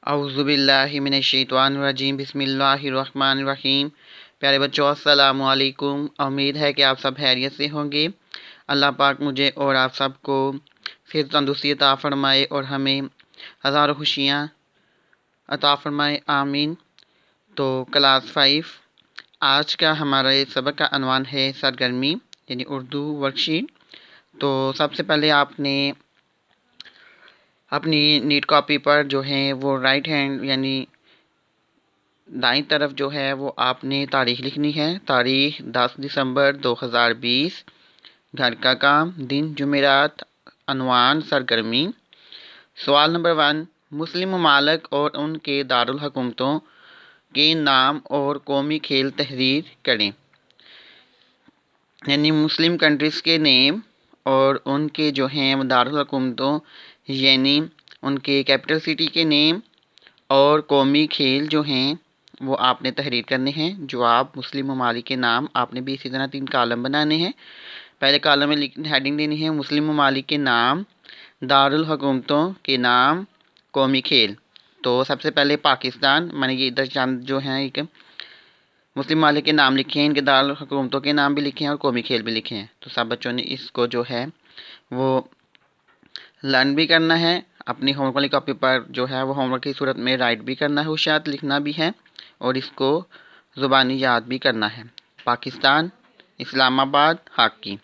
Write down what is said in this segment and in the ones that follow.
اعوذ باللہ من الشیطان الرجیم بسم اللہ الرحمن الرحیم۔ پیارے بچوں السلام علیکم، امید ہے کہ آپ سب خیریت سے ہوں گے۔ اللہ پاک مجھے اور آپ سب کو صحت تندرستی عطا فرمائے اور ہمیں ہزاروں خوشیاں عطا فرمائے، آمین۔ تو کلاس 5 آج کا ہمارے سبق کا عنوان ہے سرگرمی یعنی اردو ورک شیٹ۔ تو سب سے پہلے آپ نے اپنی نیٹ کاپی پر جو ہے وہ رائٹ ہینڈ یعنی دائیں طرف جو ہے وہ آپ نے تاریخ لکھنی ہے۔ تاریخ 10 دسمبر 2020، گھر کا کام، دن جمعرات، عنوان سرگرمی۔ سوال نمبر 1، مسلم ممالک اور ان کے دارالحکومتوں کے نام اور قومی کھیل تحریر کریں۔ یعنی مسلم کنٹریز کے نیم اور ان کے جو ہیں دارالحکومتوں یعنی ان کے کیپٹل سٹی کے نیم اور قومی کھیل جو ہیں وہ آپ نے تحریر کرنے ہیں۔ جواب مسلم ممالک کے نام، آپ نے بھی اسی طرح 3 کالم بنانے ہیں۔ پہلے کالم میں ہیڈنگ دینی ہے مسلم ممالک کے نام، دارالحکومتوں کے نام، قومی کھیل۔ تو سب سے پہلے پاکستان، میں نے یہ ادھر چند جو ہیں ایک مسلم ممالک کے نام لکھے ہیں، ان کے دارالحکومتوں کے نام بھی لکھے ہیں اور قومی کھیل بھی لکھے ہیں۔ تو سب بچوں نے اس کو جو ہے وہ لرن بھی کرنا ہے، اپنی ہوم ورک والی کاپی پر جو ہے وہ ہوم ورک کی صورت میں رائٹ بھی کرنا ہے، ہوشیات لکھنا بھی ہے اور اس کو زبانی یاد بھی کرنا ہے۔ پاکستان، اسلام آباد، ہاکی۔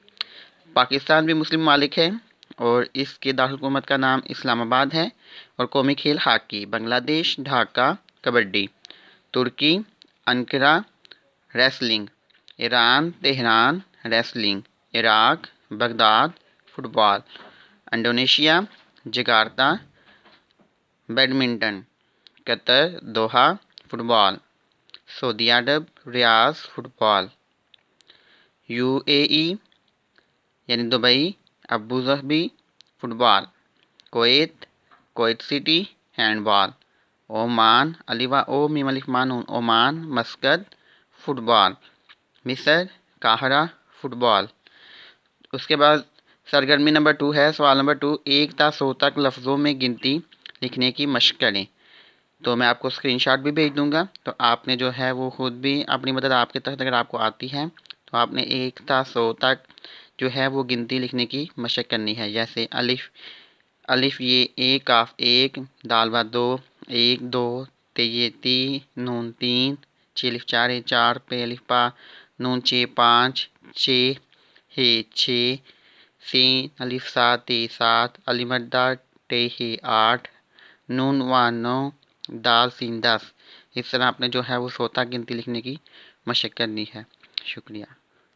پاکستان بھی مسلم ممالک ہے اور اس کے دارالحکومت کا نام اسلام آباد ہے اور قومی کھیل ہاکی۔ بنگلہ دیش، ڈھاکہ، کبڈی۔ ترکی، انقرہ، ریسلنگ۔ ایران، تہران، ریسلنگ۔ عراق، بغداد، football. Indonesia, Jakarta, badminton. قطر، دوحہ، فٹ بال۔ سعودی عرب، ریاض، فٹ بال۔ UAE یعنی دبئی، ابوظہبی، فٹ بال۔ کویت، کویت سٹی، ہینڈ بال۔ عمان، عمان، مسقط، فٹ بال۔ مصر، قاہرہ، فٹ بال۔ اس کے بعد سرگرمی نمبر 2 ہے، سوال نمبر 2، 1 تا 100 تک لفظوں میں گنتی لکھنے کی مشق کریں۔ تو میں آپ کو اسکرین شاٹ بھی بھیج دوں گا، تو آپ نے جو ہے وہ خود بھی اپنی مدد آپ کے تحت اگر آپ کو آتی ہے تو آپ نے 1 تا 100 تک جو ہے وہ گنتی لکھنے کی مشق کرنی ہے۔ جیسے الف یہ 1 کاف 1 دال با 2 1 2 تے یہ 3 نون 3 چھ الف 4 4 پہ الف پا نون 6 5 6 ہے 6 سین الف 7 7 الف مدہ ٹے ہے 8 نون 9 دال سین 10۔ اس طرح آپ نے جو ہے وہ 100 تک گنتی لکھنے کی مشق کرنی ہے۔ شکریہ۔